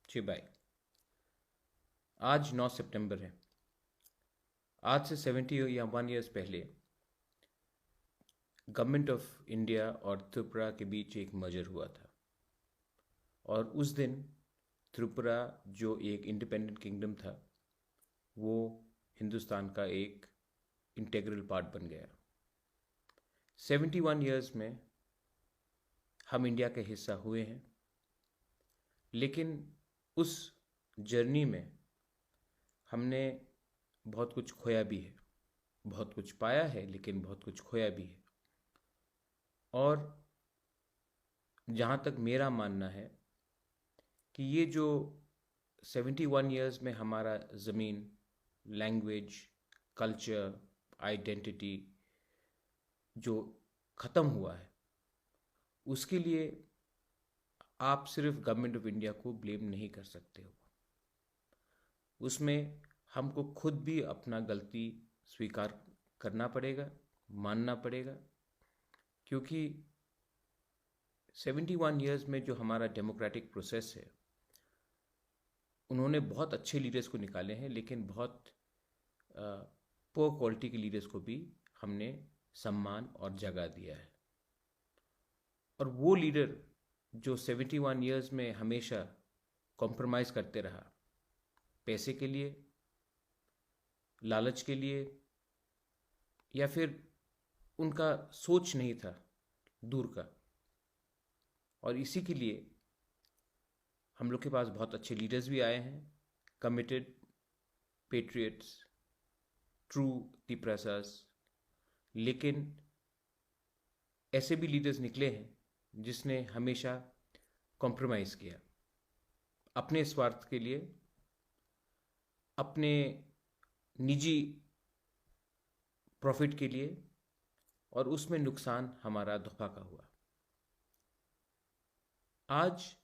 चिबाई। आज 9 सितंबर है। आज से 71 ईयर्स पहले गवर्नमेंट ऑफ इंडिया और त्रिपुरा के बीच एक मर्जर हुआ था। और उस दिन त्रिपुरा जो एक इंडिपेंडेंट किंगडम था वो हिंदुस्तान का एक इंटेग्रल पार्ट बन गया। 71 ईयर्स में हम इंडिया के हिस्सा हुए हैं, लेकिन उस जर्नी में हमने बहुत कुछ खोया भी है, बहुत कुछ पाया है, लेकिन बहुत कुछ खोया भी है। और जहाँ तक मेरा मानना है कि ये जो 71 ईयर्स में हमारा ज़मीन, लैंग्वेज, कल्चर, आइडेंटिटी जो ख़त्म हुआ है, उसके लिए आप सिर्फ गवर्नमेंट ऑफ इंडिया को ब्लेम नहीं कर सकते हो। उसमें हमको खुद भी अपना गलती स्वीकार करना पड़ेगा, मानना पड़ेगा, क्योंकि 71 ईयर्स में जो हमारा डेमोक्रेटिक प्रोसेस है, उन्होंने बहुत अच्छे लीडर्स को निकाले हैं, लेकिन बहुत पुअर क्वालिटी के लीडर्स को भी हमने सम्मान और जगह दिया है। और वो लीडर जो 71 ईयर्स में हमेशा कॉम्प्रोमाइज़ करते रहा, पैसे के लिए, लालच के लिए, या फिर उनका सोच नहीं था दूर का, और इसी के लिए हम लोग के पास बहुत अच्छे लीडर्स भी आए हैं, कमिटेड पेट्रियट्स, ट्रू तिपरासास। लेकिन ऐसे भी लीडर्स निकले हैं जिसने हमेशा कॉम्प्रोमाइज़ किया अपने स्वार्थ के लिए, अपने निजी प्रॉफिट के लिए, और उसमें नुकसान हमारा धोखा का हुआ। आज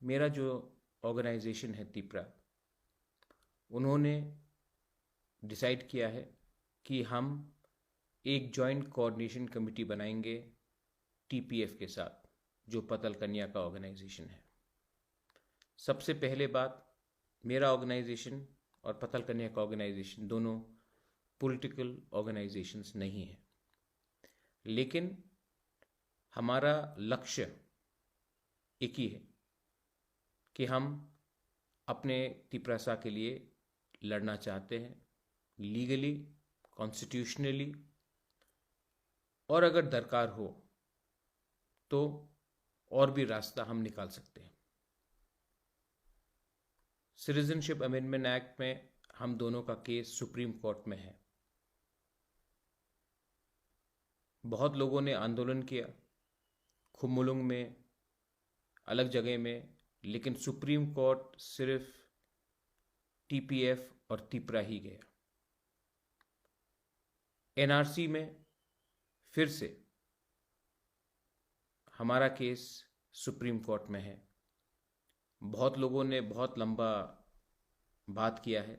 मेरा जो ऑर्गेनाइजेशन है तिपरा, उन्होंने डिसाइड किया है कि हम एक जॉइंट कोऑर्डिनेशन कमेटी बनाएंगे टीपीएफ के साथ, जो पतल कन्या का ऑर्गेनाइजेशन है। सबसे पहले बात, मेरा ऑर्गेनाइजेशन और पतल कन्या का ऑर्गेनाइजेशन दोनों पॉलिटिकल ऑर्गेनाइजेशंस नहीं हैं, लेकिन हमारा लक्ष्य एक ही है कि हम अपने तिपरासा के लिए लड़ना चाहते हैं, लीगली, कॉन्स्टिट्यूशनली, और अगर दरकार हो तो और भी रास्ता हम निकाल सकते हैं। सिटीजनशिप अमेंडमेंट एक्ट में हम दोनों का केस सुप्रीम कोर्ट में है। बहुत लोगों ने आंदोलन किया, खुमुलुंग में, अलग जगह में, लेकिन सुप्रीम कोर्ट सिर्फ टीपीएफ और तिपरा ही गया। एनआरसी में फिर से हमारा केस सुप्रीम कोर्ट में है। बहुत लोगों ने बहुत लंबा बात किया है,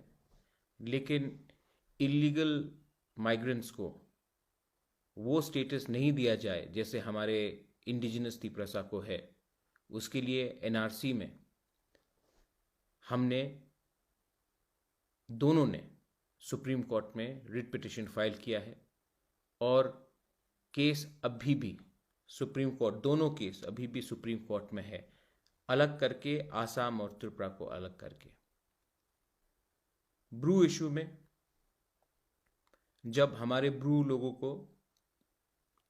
लेकिन इलीगल माइग्रेंट्स को वो स्टेटस नहीं दिया जाए जैसे हमारे इंडिजिनस तिपरासा को है। उसके लिए एनआरसी में हमने दोनों ने सुप्रीम कोर्ट में रिट पिटिशन फाइल किया है, और केस अभी भी सुप्रीम कोर्ट, दोनों केस अभी भी सुप्रीम कोर्ट में है, अलग करके, आसाम और त्रिपुरा को अलग करके। ब्रू इशू में जब हमारे ब्रू लोगों को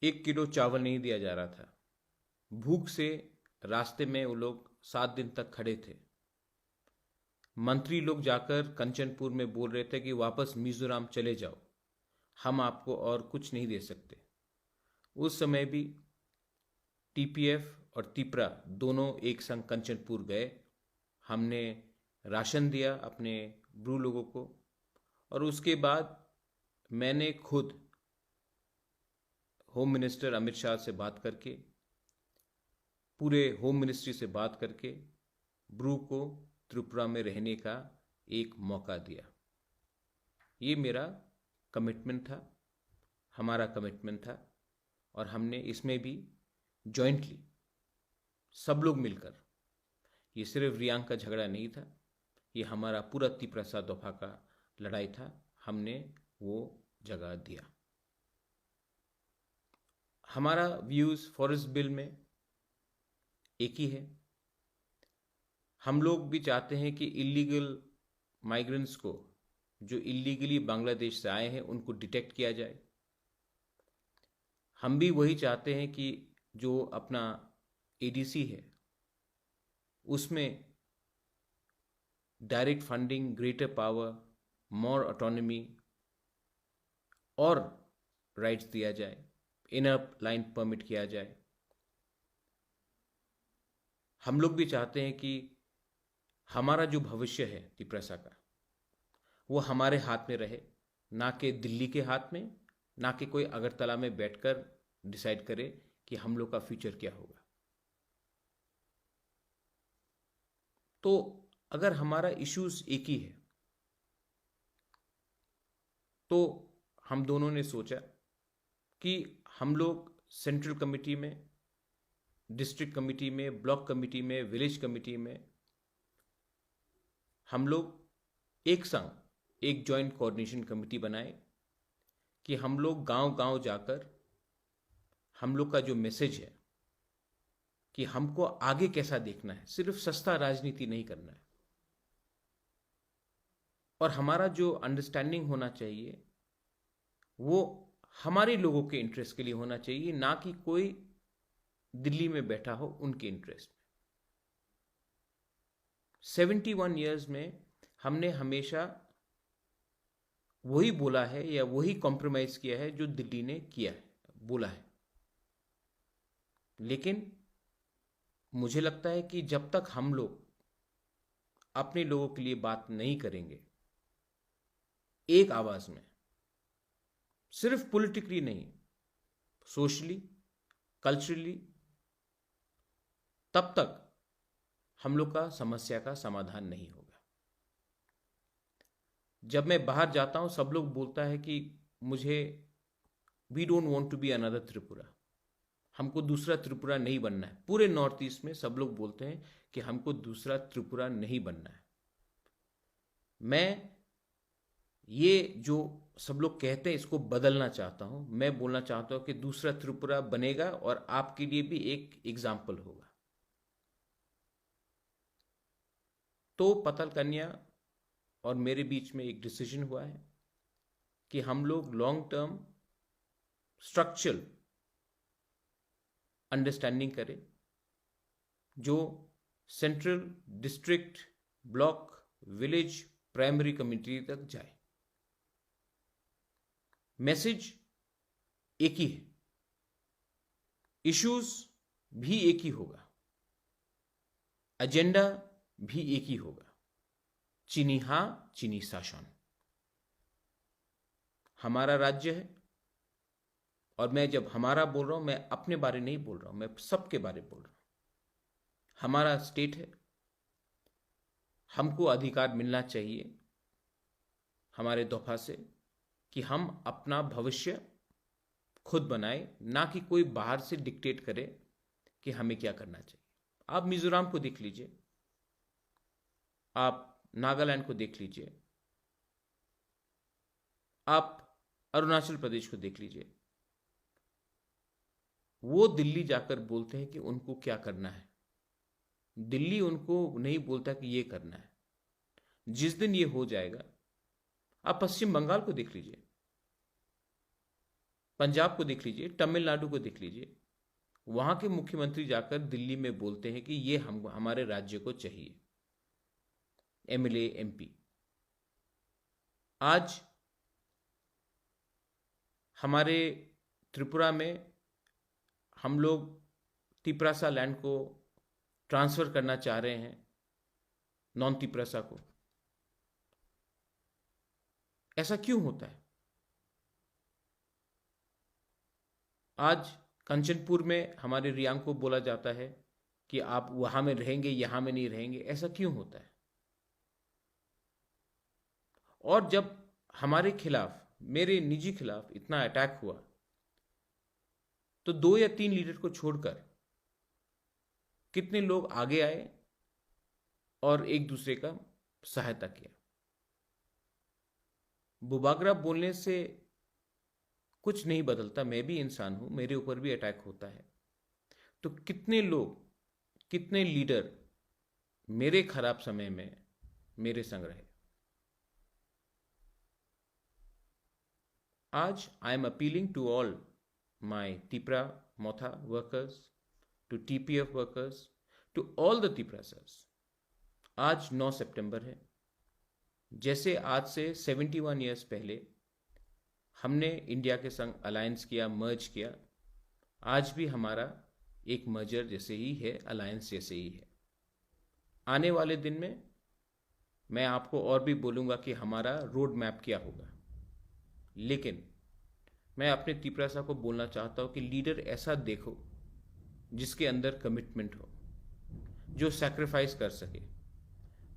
1 किलो चावल नहीं दिया जा रहा था, भूख से रास्ते में वो लोग 7 दिन तक खड़े थे। मंत्री लोग जाकर कंचनपुर में बोल रहे थे कि वापस मिजोरम चले जाओ, हम आपको और कुछ नहीं दे सकते। उस समय भी टीपीएफ और तिपरा दोनों एक संग कंचनपुर गए। हमने राशन दिया अपने ब्रू लोगों को, और उसके बाद मैंने खुद होम मिनिस्टर अमित शाह से बात करके, पूरे होम मिनिस्ट्री से बात करके ब्रू को त्रिपुरा में रहने का एक मौका दिया। ये मेरा कमिटमेंट था, हमारा कमिटमेंट था, और हमने इसमें भी जॉइंटली सब लोग मिलकर, ये सिर्फ रियांग का झगड़ा नहीं था, ये हमारा पूरा तिपरासा दफा का लड़ाई था। हमने वो जगह दिया। हमारा व्यूज़ फॉरेस्ट बिल में एक ही है। हम लोग भी चाहते हैं कि इलीगल माइग्रेंट्स को, जो इलीगली बांग्लादेश से आए हैं, उनको डिटेक्ट किया जाए। हम भी वही चाहते हैं कि जो अपना एडीसी है उसमें डायरेक्ट फंडिंग, ग्रेटर पावर, मोर ऑटोनॉमी और राइट्स दिया जाए, इनर लाइन परमिट किया जाए। हम लोग भी चाहते हैं कि हमारा जो भविष्य है तिपरासा का, वो हमारे हाथ में रहे, ना कि दिल्ली के हाथ में, ना कि कोई अगरतला में बैठकर डिसाइड करे कि हम लोग का फ्यूचर क्या होगा। तो अगर हमारा इश्यूज एक ही है, तो हम दोनों ने सोचा कि हम लोग सेंट्रल कमिटी में, डिस्ट्रिक्ट कमिटी में, ब्लॉक कमिटी में, विलेज कमिटी में हम लोग एक संग एक जॉइंट कोऑर्डिनेशन कमिटी बनाए कि हम लोग गांव-गांव जाकर हम लोग का जो मैसेज है कि हमको आगे कैसा देखना है, सिर्फ सस्ता राजनीति नहीं करना है, और हमारा जो अंडरस्टैंडिंग होना चाहिए वो हमारे लोगों के इंटरेस्ट के लिए होना चाहिए, ना कि कोई दिल्ली में बैठा हो उनके इंटरेस्ट में। 71 ईयर्स में हमने हमेशा वही बोला है या वही कॉम्प्रोमाइज किया है जो दिल्ली ने किया है, बोला है। लेकिन मुझे लगता है कि जब तक हम लोग अपने लोगों के लिए बात नहीं करेंगे एक आवाज में, सिर्फ पॉलिटिकली नहीं, सोशली, कल्चरली, तब तक हम लोग का समस्या का समाधान नहीं होगा। जब मैं बाहर जाता हूं सब लोग बोलता है कि मुझे, we don't want to be another Tripura, हमको दूसरा त्रिपुरा नहीं बनना है। पूरे नॉर्थ ईस्ट में सब लोग बोलते हैं कि हमको दूसरा त्रिपुरा नहीं बनना है। मैं ये जो सब लोग कहते हैं इसको बदलना चाहता हूं। मैं बोलना चाहता हूं कि दूसरा त्रिपुरा बनेगा और आपके लिए भी एक एग्जाम्पल होगा। तो पतल कन्या और मेरे बीच में एक डिसीजन हुआ है कि हम लोग लॉन्ग टर्म स्ट्रक्चरल अंडरस्टैंडिंग करें, जो central, district, block, village, primary community तक जाए। मैसेज एक ही है, इश्यूज भी एक ही होगा, एजेंडा भी एक ही होगा, चीनी हां, चीनी शासन। हमारा राज्य है, और मैं जब हमारा बोल रहा हूं, मैं अपने बारे नहीं बोल रहा हूं, मैं सबके बारे बोल रहा हूं। हमारा स्टेट है, हमको अधिकार मिलना चाहिए हमारे दफा से कि हम अपना भविष्य खुद बनाए, ना कि कोई बाहर से डिक्टेट करे कि हमें क्या करना चाहिए। आप मिजोरम को देख लीजिए, आप नागालैंड को देख लीजिए, आप अरुणाचल प्रदेश को देख लीजिए। वो दिल्ली जाकर बोलते हैं कि उनको क्या करना है, दिल्ली उनको नहीं बोलता कि ये करना है। जिस दिन ये हो जाएगा, आप पश्चिम बंगाल को देख लीजिए, पंजाब को देख लीजिए, तमिलनाडु को देख लीजिए, वहां के मुख्यमंत्री जाकर दिल्ली में बोलते हैं कि ये हमारे राज्य को चाहिए, एमएलए, एमपी। आज हमारे त्रिपुरा में हम लोग तिपरासा लैंड को ट्रांसफर करना चाह रहे हैं नॉन तिपरासा को। ऐसा क्यों होता है? आज कंचनपुर में हमारे रियांग को बोला जाता है कि आप वहां में रहेंगे, यहां में नहीं रहेंगे। ऐसा क्यों होता है? और जब हमारे खिलाफ, मेरे निजी खिलाफ इतना अटैक हुआ, तो 2 या 3 लीडर को छोड़कर कितने लोग आगे आए और एक दूसरे का सहायता किया। बुबागरा बोलने से कुछ नहीं बदलता, मैं भी इंसान हूं, मेरे ऊपर भी अटैक होता है। तो कितने लोग, कितने लीडर मेरे खराब समय में मेरे संग रहे। आज I am appealing to all my Tipra Motha workers, to TPF workers, to all the Tiprasas. आज 9 सितंबर है। जैसे आज से 71 ईयर्स पहले हमने इंडिया के संग अलायंस किया, मर्ज किया, आज भी हमारा एक मर्जर जैसे ही है, अलायंस जैसे ही है। आने वाले दिन में मैं आपको और भी बोलूँगा कि हमारा रोड मैप क्या होगा। लेकिन मैं अपने तिपरासा को बोलना चाहता हूँ कि लीडर ऐसा देखो जिसके अंदर कमिटमेंट हो, जो सैक्रिफाइस कर सके,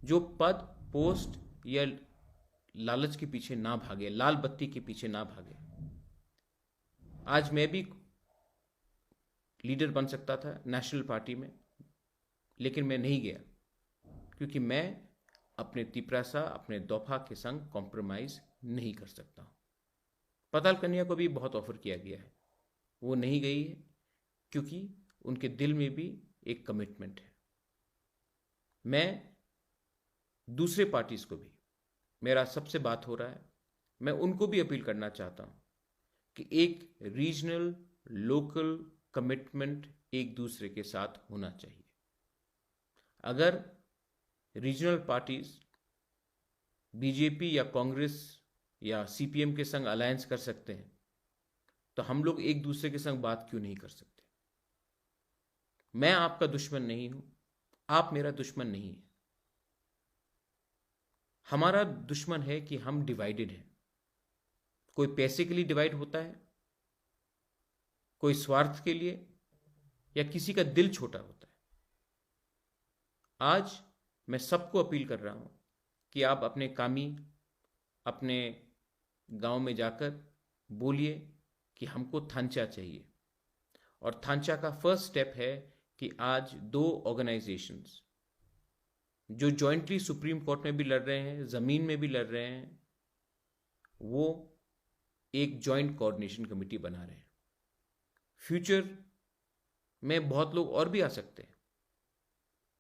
जो पद, पोस्ट या लालच के पीछे ना भागे, लाल बत्ती के पीछे ना भागे। आज मैं भी लीडर बन सकता था नेशनल पार्टी में, लेकिन मैं नहीं गया, क्योंकि मैं अपने तिपरासा, अपने दोफा के संग कॉम्प्रोमाइज नहीं कर सकता हूं। पताल कन्या को भी बहुत ऑफर किया गया है, वो नहीं गई है, क्योंकि उनके दिल में भी एक कमिटमेंट है। मैं दूसरे पार्टीज को भी, मेरा सबसे बात हो रहा है, मैं उनको भी अपील करना चाहता हूं कि एक रीजनल, लोकल कमिटमेंट एक दूसरे के साथ होना चाहिए। अगर रीजनल पार्टीज बीजेपी या कांग्रेस या सीपीएम के संग अलायंस कर सकते हैं, तो हम लोग एक दूसरे के संग बात क्यों नहीं कर सकते? मैं आपका दुश्मन नहीं हूं, आप मेरा दुश्मन नहीं है। हमारा दुश्मन है कि हम डिवाइडेड हैं। कोई पैसे के लिए डिवाइड होता है, कोई स्वार्थ के लिए, या किसी का दिल छोटा होता है। आज मैं सबको अपील कर रहा हूं कि आप अपने कामी, अपने गांव में जाकर बोलिए कि हमको थांचा चाहिए। और थांचा का फर्स्ट स्टेप है कि आज 2 ऑर्गेनाइजेशंस जो जॉइंटली सुप्रीम कोर्ट में भी लड़ रहे हैं, जमीन में भी लड़ रहे हैं, वो एक जॉइंट कोऑर्डिनेशन कमेटी बना रहे हैं। फ्यूचर में बहुत लोग और भी आ सकते हैं,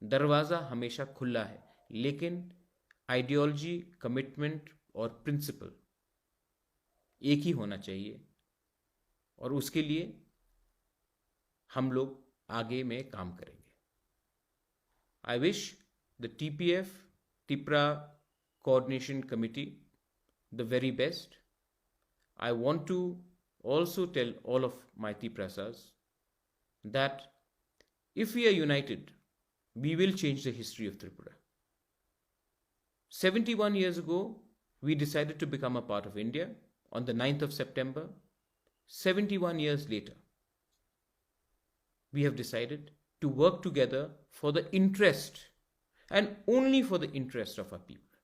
दरवाजा हमेशा खुला है, लेकिन आइडियोलॉजी, कमिटमेंट और प्रिंसिपल एक ही होना चाहिए, और उसके लिए हम लोग आगे में काम करेंगे। I wish the TPF, Tipra Coordination Committee, the very best. I want to also tell all of my Tiprasas that if we are united, we will change the history of Tripura. 71 years ago, we decided to become a part of India on the 9th of September. 71 years later, we have decided to work together for the interest and only for the interest of our people.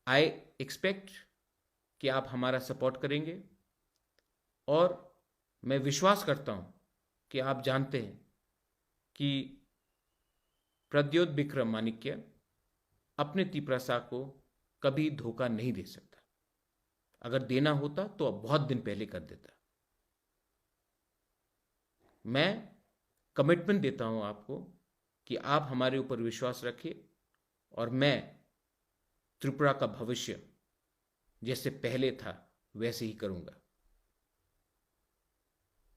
I expect कि आप हमारा support करेंगे, और मैं विश्वास करता हूं कि आप जानते हैं कि प्रद्योत विक्रम माणिक्य अपने तिपरासा को कभी धोखा नहीं दे सकता। अगर देना होता तो अब बहुत दिन पहले कर देता। मैं कमिटमेंट देता हूं आपको कि आप हमारे ऊपर विश्वास रखिए, और मैं त्रिपुरा का भविष्य जैसे पहले था वैसे ही करूंगा।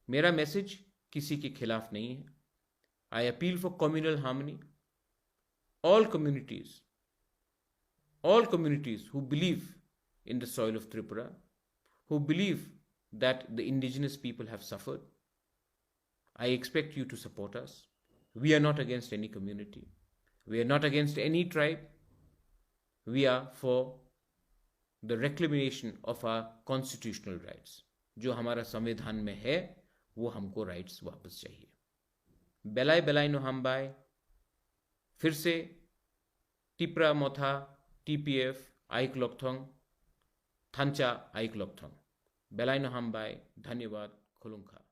मेरा मैसेज किसी के खिलाफ नहीं है। I appeal for communal harmony. All communities who believe in the soil of Tripura, who believe that the indigenous people have suffered, I expect you to support us. We are not against any community. We are not against any tribe. We are for the reclamation of our constitutional rights. जो हमारा संविधान में है, वो हमको rights वापस चाहिए। बेलाई बेलाई no हम बाय, फिर से टिपरा मोथा TPF आइक लोकथोंग, थांचा आइक लोकथोंग, बेलाई नो हम बाय। धन्यवाद। खुलुंखा।